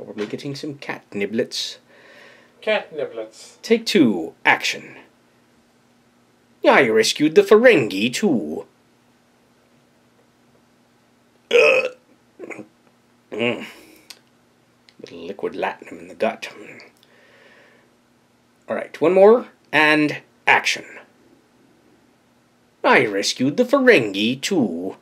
Probably getting some cat niblets. Cat niblets. Take 2, action. I rescued the Ferengi, too. Little liquid latinum in the gut. Alright, one more, and action. I rescued the Ferengi, too.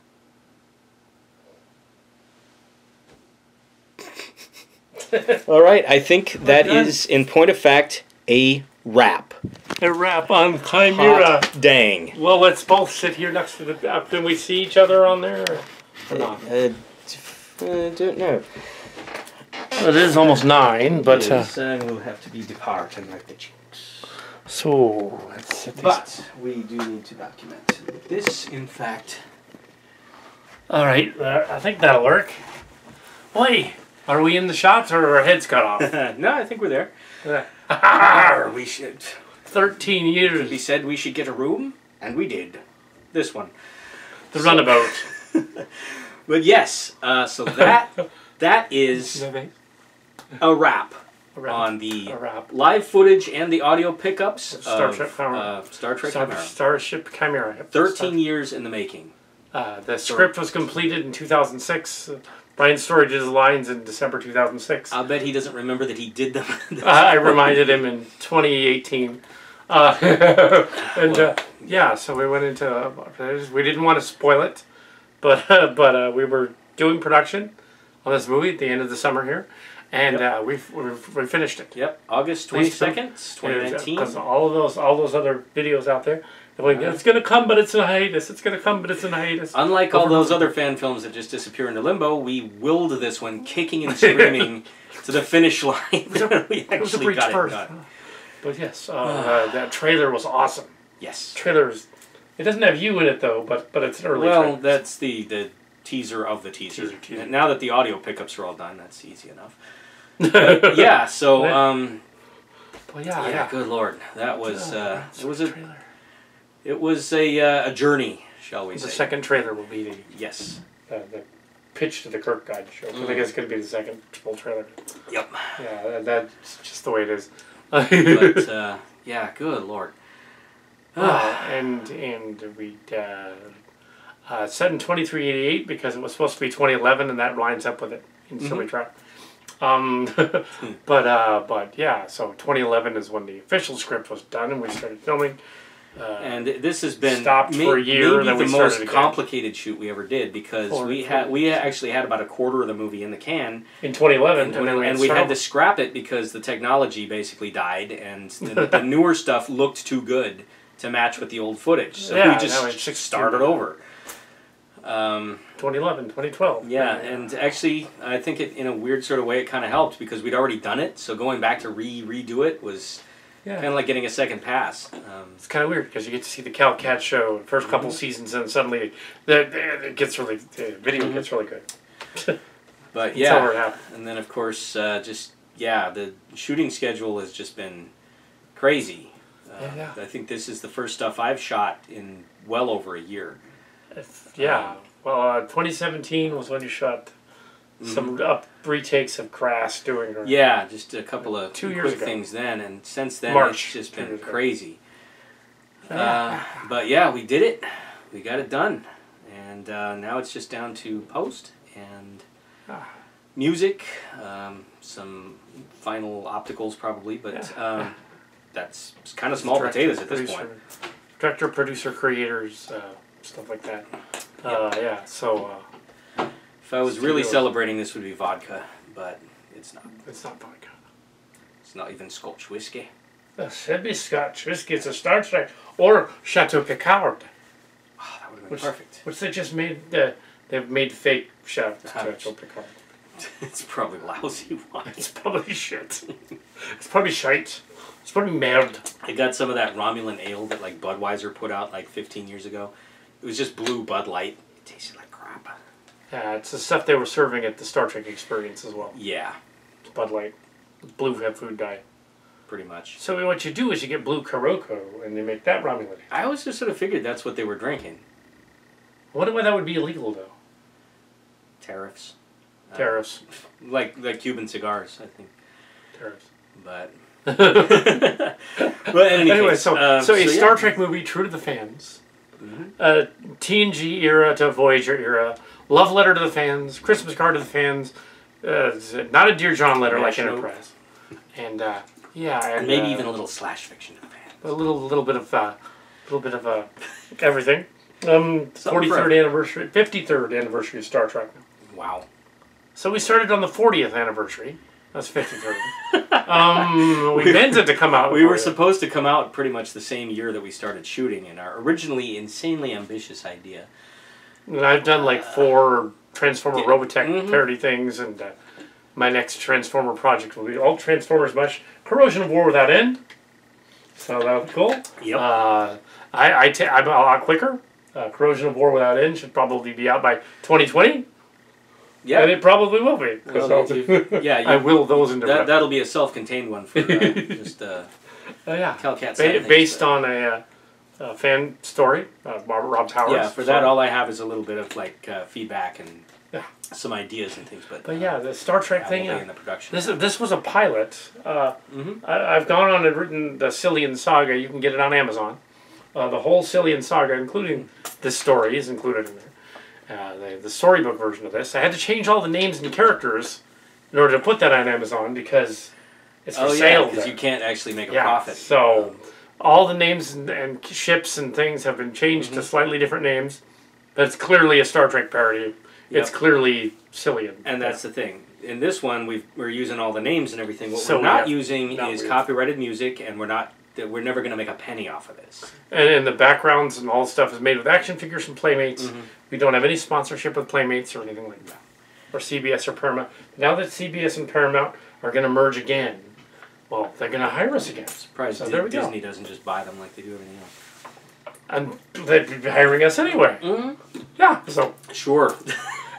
Alright, I think that is, in point of fact, a wrap. A wrap on Chimera. Hot dang. Well, let's both sit here next to the... Can we see each other on there? Or not? Don't know. It is almost 9, but... we'll have to be departing like the cheeks. So, let's set these... But we do need to document this, in fact. Alright, I think that'll work. Wait, are we in the shots or are our heads cut off? No, I think we're there. We should... 13 years. We said we should get a room, and we did. This one. The runabout. But yes, so that is a wrap on the live footage and the audio pickups of Star Trek Chimera. Starship Chimera. 13 years in the making. The script was completed in 2006. Brian Story did his lines in December 2006. I'll bet he doesn't remember that he did them. I reminded him in 2018. Yeah, so we went into... we didn't want to spoil it, but we were doing production on this movie at the end of the summer here, and we finished it. Yep, August 22nd, 2019. Because all those other videos out there, they're like, it's going to come, but it's in a hiatus. It's going to come, but it's in a hiatus. Unlike all those other fan films that just disappear into limbo, we willed this one kicking and screaming to the finish line. We actually got it done. But yes, that trailer was awesome. Yes. Trailers. It doesn't have you in it though, but it's an early trailer. Well, that's the teaser of the teaser. Now that the audio pickups are all done, that's easy enough. But, yeah. So. Well, yeah. Good Lord, that was it was a journey, shall we say? The second trailer will be the pitch to the Kirk Guide show. I think it's going to be the second full trailer. Yep. Yeah, that's just the way it is. But yeah, good Lord. And we set in 2388 because it was supposed to be 2011, and that lines up with it in so many tracks. But yeah, so 2011 is when the official script was done, and we started filming. And this has been stopped for a year, and then maybe we the started most complicated shoot we ever did because we actually had about a quarter of the movie in the can in 2011, and we had to scrap it because the technology basbasically died, and the newer stuff looked too good to match with the old footage, so we just started over. 2011, 2012. Yeah, and actually, I think in a weird sort of way, it kind of helped because we'd already done it, so going back to redo it was. Yeah. Kind of like getting a second pass. It's kind of weird because you get to see the Cal Cat show the first couple seasons, and suddenly it gets really the video gets really good. But yeah, and then of course the shooting schedule has just been crazy. I think this is the first stuff I've shot in well over a year. Well, 2017 was when you shot some retakes of Crass doing her. Yeah, just a couple of quick things then, and since then it's just been crazy. But yeah, we did it. We got it done, and now it's just down to post and music, some final opticals probably, but that's kind of small potatoes at this point. Director, producer, creators, stuff like that. Yeah, so. If I was really celebrating, this would be vodka, but it's not. It's not vodka. It's not even Scotch whiskey. It should be Scotch whiskey. It's a Star Trek or Chateau Picard. Oh, that would have been perfect. Which they just made. They've made fake Chateau Picard. It's probably lousy wine. It's probably shit. It's probably shite. It's probably merde. I got some of that Romulan ale that like Budweiser put out like 15 years ago. It was just blue Bud Light. It tasted like crap. Yeah, it's the stuff they were serving at the Star Trek experience as well. Yeah. It's Bud Light. Blue food dye. Pretty much. So what you do is you get blue Coroco and they make that Romulan. I always just sort of figured that's what they were drinking. I wonder why that would be illegal though. Tariffs. Tariffs. Like Cuban cigars, I think. Tariffs. But anyway, case, so a Star Trek movie true to the fans. TNG era to Voyager era. Love letter to the fans. Christmas card to the fans. Not a Dear John letter like Enterprise. And and maybe even a little slash fiction to the fans. A little bit of everything. 43rd anniversary, 53rd anniversary of Star Trek. Wow. So we started on the 40th anniversary. That's 53rd. We meant it to come out. We were supposed to come out pretty much the same year that we started shooting, in our originally insanely ambitious idea. And I've done like 4 Transformer Robotech parody things, and my next Transformer project will be all Transformers much. Corrosion of War Without End. So that'll be cool. Yep. I'm a lot quicker. Corrosion of War Without End should probably be out by 2020. Yeah, and it probably will be. Well, I will those into that'll be a self-contained one for just Calcat based on a fan story, Rob Powers. Yeah, for that all I have is a little bit of like feedback and some ideas and things. But yeah, the Star Trek thing. In the production. This was a pilot. I've gone on and written the Cillian Saga. You can get it on Amazon. The whole Cillian Saga, including this story, is included in there. The storybook version of this. I had to change all the names and characters in order to put that on Amazon because it's for sale. Because you can't actually make a profit. So all the names and ships and things have been changed to slightly different names. But it's clearly a Star Trek parody. It's clearly Cillian. And that's the thing. In this one, we're using all the names and everything. What we're not using is copyrighted music, and we're never going to make a penny off of this. And the backgrounds and all the stuff is made with action figures from Playmates. We don't have any sponsorship with Playmates or anything like that. Or CBS or Paramount. Now that CBS and Paramount are going to merge again, well, they're going to hire us again. Surprised so Disney doesn't just buy them like they do everything else. And they'd be hiring us anyway. Yeah, so. Sure.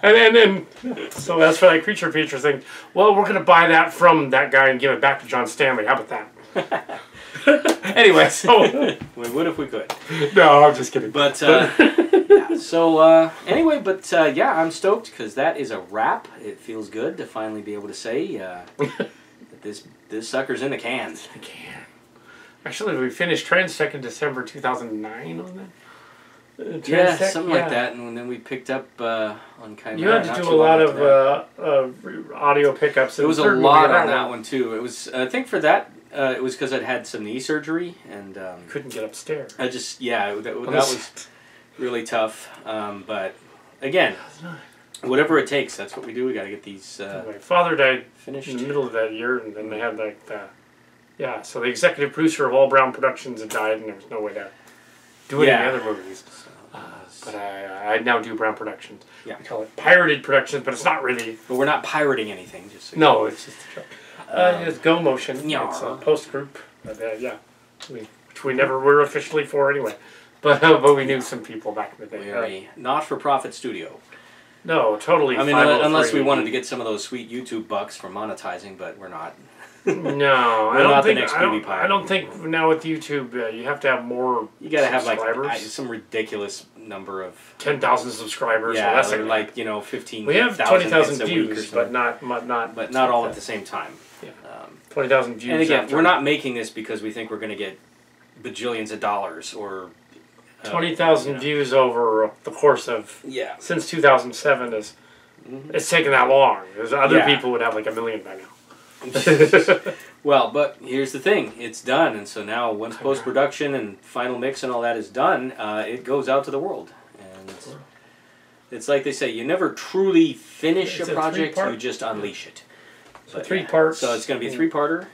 And so that's for that creature feature thing. Well, we're going to buy that from that guy and give it back to John Stanley. How about that? Anyway, so we would if we could. No, I'm just kidding. But yeah, I'm stoked because that is a wrap. It feels good to finally be able to say that this sucker's in the can. The can. Actually, we finished Transtech in December 2009 on that. Yeah, something like that, and then we picked up on Chimera. You had to do a lot of audio pickups. It was a lot on that one too. It was, I think, for that. It was because I'd had some knee surgery and couldn't get upstairs. I just that was really tough. But again, whatever it takes, that's what we do. We got to get these. My father died finished in the middle of that year, and then they had like so the executive producer of all Browne Productions had died, and there was no way to do any other movies. But I now do Browne Productions. Yeah, we call it pirated productions, but it's not really. But we're not pirating anything. Just so no, it's just a joke. It's Go Motion. It's a post group. Which we never were officially for anyway. But we knew some people back in the day. We are a not-for-profit studio. No, totally. I mean, unless we wanted to get some of those sweet YouTube bucks from monetizing, but we're not. No, I don't think now with YouTube you have to have more. You got to have like some ridiculous number of 10,000 subscribers. Yeah, or like 15,000. We have 20,000 views, but not all at the same time. Yeah. 20,000 views. And again, we're not making this because we think we're going to get bajillions of dollars or 20,000 views over the course of since 2007 is it's taken that long. There's other people would have like 1 million by now. Well, but here's the thing. It's done, and so now once post-production and final mix and all that is done, it goes out to the world. And it's like they say, you never truly finish a project, you just unleash it. So 3 parts. So it's going to be a 3-parter,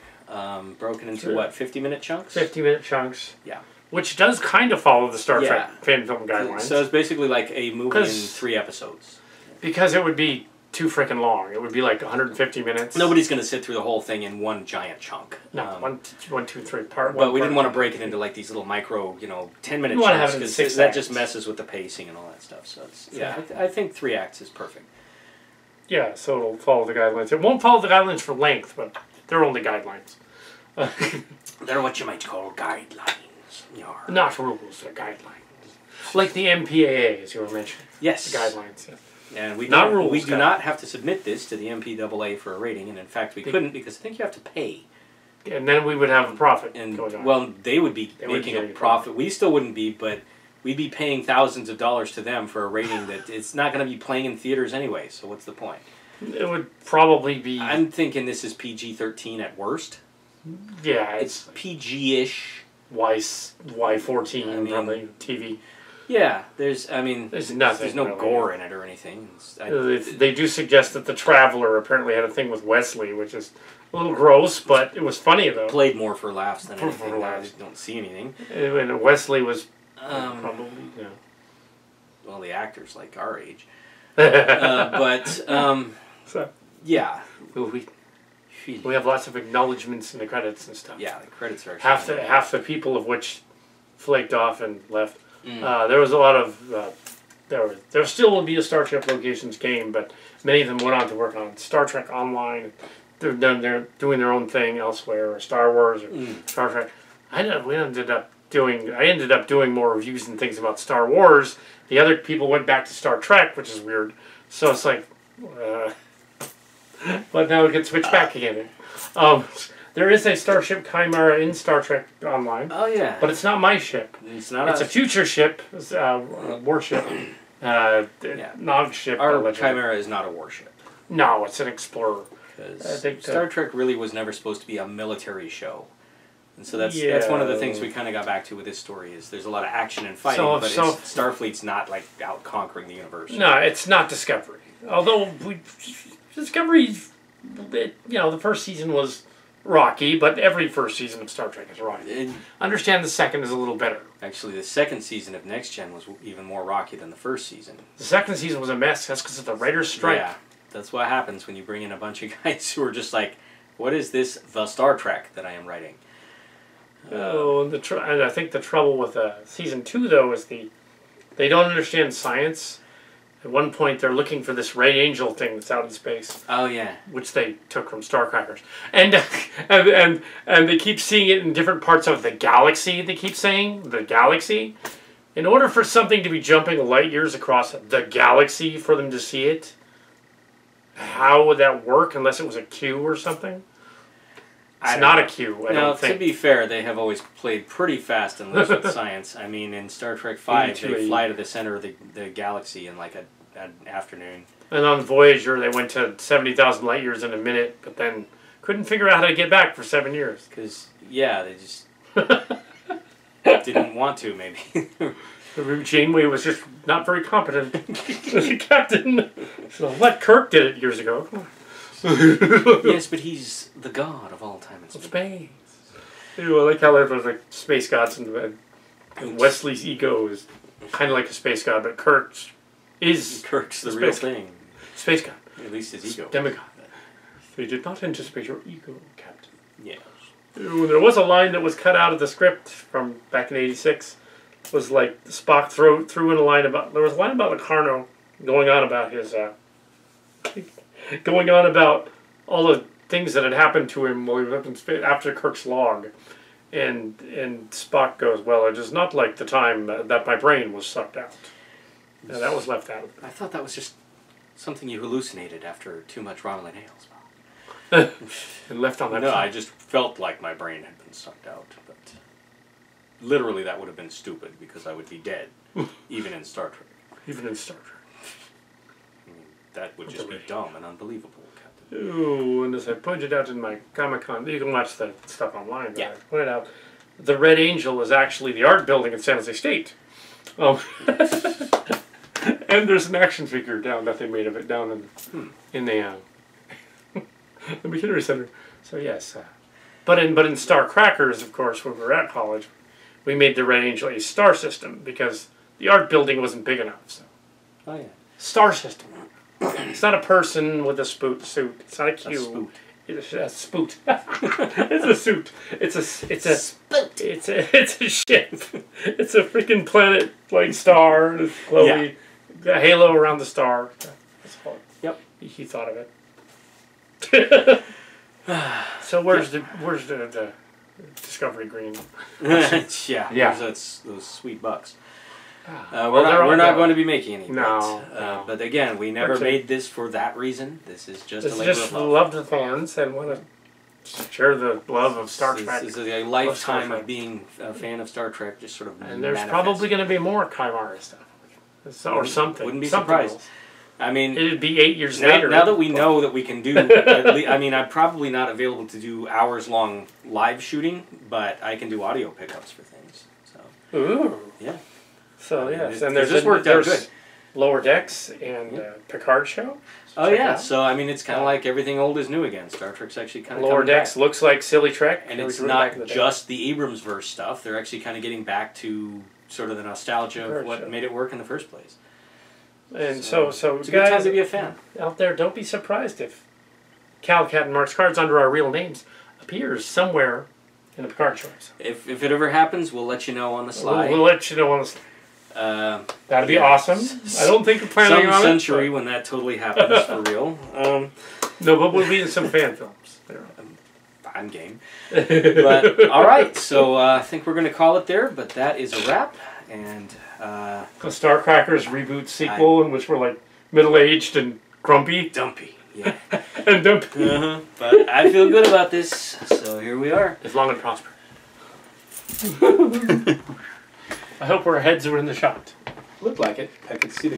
broken into what, 50-minute chunks? 50-minute chunks. Yeah. Which does kind of follow the Star Trek fan film guidelines. So it's basically like a movie in 3 episodes. Because it would be too freaking long. It would be like 150 minutes. Nobody's going to sit through the whole thing in one giant chunk. No, 1, 2, 3 part. But we didn't want to break it into like these little micro, 10-minute chunks because that just messes with the pacing and all that stuff. So it's, I think 3 acts is perfect. Yeah, so it'll follow the guidelines. It won't follow the guidelines for length, but they're only guidelines. They're what you might call guidelines. Not rules, they're guidelines. Like the MPAA, as you were mentioning. Yes. The guidelines, And we Not rules, we do not have to submit this to the MPAA for a rating, and in fact we couldn't because I think you have to pay. And then we would have a profit and going on. Well, they would be making a profit. We still wouldn't be, but we'd be paying thousands of dollars to them for a rating that it's not going to be playing in theaters anyway. So what's the point? It would probably be. I'm thinking this is PG-13 at worst. Yeah, it's PG-ish. Y14 probably TV. Yeah, there's nothing. There's no really gore in it or anything. They do suggest that the Traveler apparently had a thing with Wesley, which is a little gross, but it was funny though. Played more for laughs than anything. I don't see anything. And Wesley was probably well, the actor's like our age, so yeah. We have lots of acknowledgments in the credits and stuff. Yeah, the credits are half the people of which flaked off and left. There was a lot of there still will be a Starship Locations game, but many of them went on to work on Star Trek Online. They're doing their own thing elsewhere, or Star Wars or Star Trek. I ended up doing more reviews and things about Star Wars. The other people went back to Star Trek, which is weird. So it's like, but now it gets switched back again. There is a Starship Chimera in Star Trek Online. Oh yeah. But it's not my ship. It's not. It's a future ship, warship, Nog ship. Our Chimera is not a warship. No, it's an explorer. Because Star Trek really was never supposed to be a military show. And so that's one of the things we kind of got back to with this story is there's a lot of action and fighting, but Starfleet's not like out conquering the universe. No, it's not Discovery. Although Discovery, the first season was rocky, but every first season of Star Trek is rocky. Understand the second is a little better. Actually, the second season of Next Gen was even more rocky than the first season. The second season was a mess. That's because of the writer's strike. Yeah, that's what happens when you bring in a bunch of guys who are just like, what is this, the Star Trek that I am writing? And I think the trouble with season 2, though, is they don't understand science. At one point, they're looking for this red angel thing that's out in space. Oh yeah, which they took from Starcrackers, and they keep seeing it in different parts of the galaxy. They keep saying the galaxy. In order for something to be jumping light years across the galaxy for them to see it, how would that work unless it was a cue or something? It's not a cue, I don't think. To be fair, they have always played pretty fast and loose with science. I mean, in Star Trek V, they fly to the center of the galaxy in like an afternoon. And on Voyager, they went to 70,000 light years in a minute, but then couldn't figure out how to get back for 7 years. Because, yeah, they just didn't want to, maybe. Janeway was just not very competent as a captain. So let Kirk did it years ago. Yes, but he's the god of all time and space. I like how there's like space gods and Wesley's ego is kind of like a space god, but Kirk's the real thing. Space god. At least his ego. Demigod. They did not anticipate your ego, Captain. Yes. There was a line that was cut out of the script from back in '86. It was like Spock threw in a line about. There was a line about Locarno going on about his. Going on about all the things that had happened to him while he was up in space after Kirk's log, and Spock goes, "Well, it is not like the time that my brain was sucked out." Yeah, that was left out of it. I thought that was just something you hallucinated after too much Romulan ale. And left on that. No, I just felt like my brain had been sucked out, but literally that would have been stupid because I would be dead, even in Star Trek. Even in Star Trek. That would just be dumb and unbelievable, Captain. Ooh, and as I pointed out in my Comic-Con, you can watch the stuff online, but I pointed out the Red Angel is actually the art building in San Jose State. And there's an action figure down that they made of it down in the McHenry Center. So yes, but in Star Crackers, of course, when we were at college, we made the Red Angel a star system because the art building wasn't big enough. So. Oh yeah. Star system. It's not a person with a suit. It's not a cube. It's a spoot. It's a suit. It's a spoot. It's a ship. It's a freaking planet like star. It's glowy. A halo around the star. That's all. Yep. He thought of it. So where's the Discovery Green? Yeah. Those sweet bucks. We're not going to be making any. No, but again, we never made this for that reason. This is just a labor of love. Love the fans and want to share the love of Star Trek. This is a lifetime of being a fan of Star Trek, just sort of. And there's probably going to be more Chimera stuff, or something. Wouldn't be surprised. Else. I mean, it'd be 8 years later. Now that we know that we can do, I mean, I'm probably not available to do hours-long live shooting, but I can do audio pickups for things. So. Ooh. Yeah. So yes, and there's Lower Decks and Picard show. So yeah, so I mean, it's kind of like everything old is new again. Star Trek's actually kind of Lower Decks looks like Silly Trek, and it's not just the Abrams-verse stuff. They're actually kind of getting back to sort of the nostalgia of what made it work in the first place. And so it's a good time to be a fan out there. Don't be surprised if Cal, Cat, and Mark's cards under our real names appears somewhere in the Picard show. If it ever happens, we'll let you know on the slide. We'll let you know on the slide. That'd be awesome. I don't think we're planning on it. Some century when that totally happens for real. No, but we'll be in some fan films. I'm game. But all right, so I think we're going to call it there. But that is a wrap. And a Starcrackers reboot sequel in which we're like middle-aged and grumpy. Dumpy, yeah. And dumpy. But I feel good about this, so here we are. Live long and prosper. I hope our heads are in the shot. Looked like it. I could see the